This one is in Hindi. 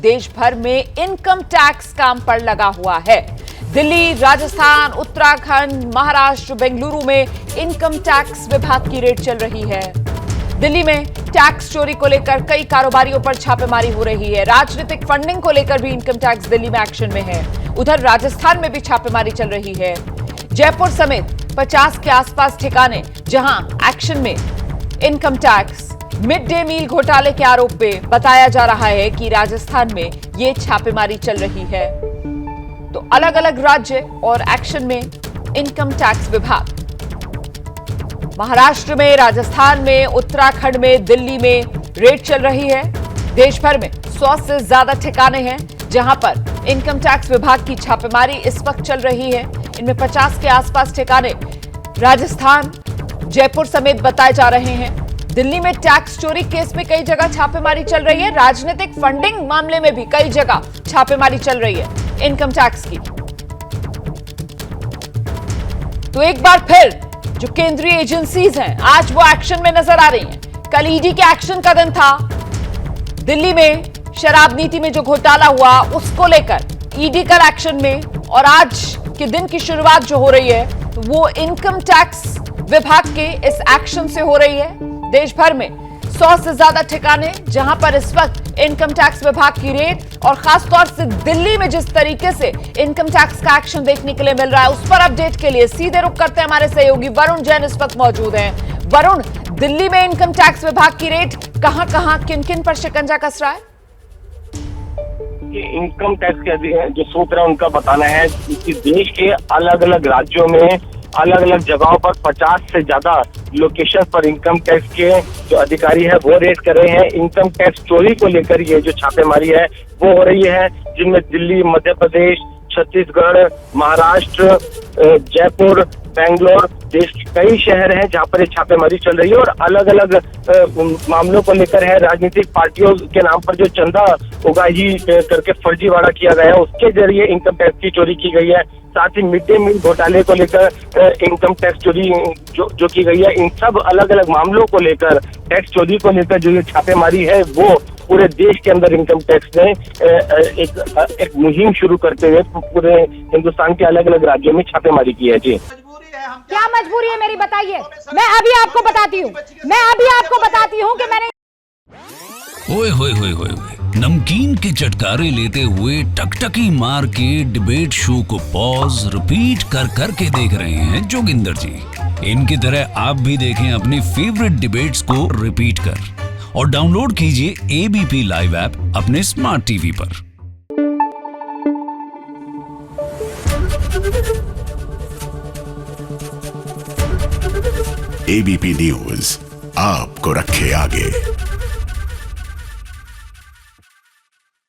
देश भर में इनकम टैक्स काम पर लगा हुआ है। दिल्ली, राजस्थान, उत्तराखंड, महाराष्ट्र, बेंगलुरु में इनकम टैक्स विभाग की रेड चल रही है। दिल्ली में टैक्स चोरी को लेकर कई कारोबारियों पर छापेमारी हो रही है। राजनीतिक फंडिंग को लेकर भी इनकम टैक्स दिल्ली में एक्शन में है। उधर राजस्थान में भी छापेमारी चल रही है। जयपुर समेत 50 के आसपास ठिकाने जहां एक्शन में। Income tax mid day meal घोटाले के आरोप पे बताया जा रहा है कि राजस्थान में यह छापेमारी चल रही है। तो अलग अलग राज्य और एक्शन में इनकम टैक्स विभाग। महाराष्ट्र में, राजस्थान में, उत्तराखंड में, दिल्ली में रेड चल रही है। देश भर में 100 से ज्यादा ठिकाने हैं जहां पर इनकम टैक्स विभाग की छापेमारी इस वक्त चल रही है। इनमें 50 के आसपास ठिकाने राजस्थान, जयपुर समेत बताए जा रहे हैं। दिल्ली में टैक्स चोरी केस में कई जगह छापेमारी चल रही है। राजनीतिक फंडिंग मामले में भी कई जगह छापेमारी चल रही है इनकम टैक्स की। तो एक बार फिर जो केंद्रीय एजेंसीज हैं आज वो एक्शन में नजर आ रही हैं। कल ईडी के एक्शन का दिन था। दिल्ली में शराब नीति में जो घोटाला हुआ उसको लेकर ईडी कल एक्शन में, और आज के दिन की शुरुआत जो हो रही है वो इनकम टैक्स विभाग के इस एक्शन से हो रही है। देश भर में 100 से ज्यादा ठिकाने जहां पर इस वक्त इनकम टैक्स विभाग की रेड, और खासतौर से दिल्ली में जिस तरीके से इनकम टैक्स का एक्शन देखने के लिए मिल रहा है उस पर अपडेट के लिए सीधे रुख करते हैं हमारे सहयोगी वरुण जैन इस वक्त मौजूद हैं। वरुण, दिल्ली में इनकम टैक्स विभाग की रेड कहां-कहां, किन-किन पर शिकंजा कस रहा है? इनकम टैक्स के जो सूत्र है उनका बताना है कि देश के अलग अलग राज्यों में अलग अलग जगहों पर 50 से ज्यादा लोकेशन पर इनकम टैक्स के जो अधिकारी है वो रेड कर रहे हैं। इनकम टैक्स चोरी को लेकर ये जो छापेमारी है वो हो रही है, जिनमें दिल्ली, मध्य प्रदेश, छत्तीसगढ़, महाराष्ट्र, जयपुर, बेंगलोर, देश के कई शहर हैं जहां पर ये छापेमारी चल रही है। और अलग अलग मामलों को लेकर है। राजनीतिक पार्टियों के नाम पर जो चंदा उगाही करके फर्जीवाड़ा किया गया है उसके जरिए इनकम टैक्स की चोरी की गई है। साथ ही मिड डे मील घोटाले को लेकर इनकम टैक्स चोरी जो की गई है। इन सब अलग अलग मामलों को लेकर, टैक्स चोरी को लेकर जो ये छापेमारी है वो पूरे देश के अंदर इनकम टैक्स ने एक मुहिम शुरू करते हुए पूरे हिंदुस्तान के अलग अलग राज्यों में छापेमारी की है। जी, क्या मजबूरी है मेरी, बताइए। मैं अभी आपको बताती हूँ कि मैंने ओए होए होए होए नमकीन के चटकारे लेते हुए टकटकी मार के डिबेट शो को पॉज रिपीट कर करके देख रहे हैं जोगिंदर जी। इनकी तरह आप भी देखें अपनी फेवरेट डिबेट्स को रिपीट कर, और डाउनलोड कीजिए एबीपी लाइव ऐप अपने स्मार्ट टीवी पर। एबीपी न्यूज आपको रखे आगे।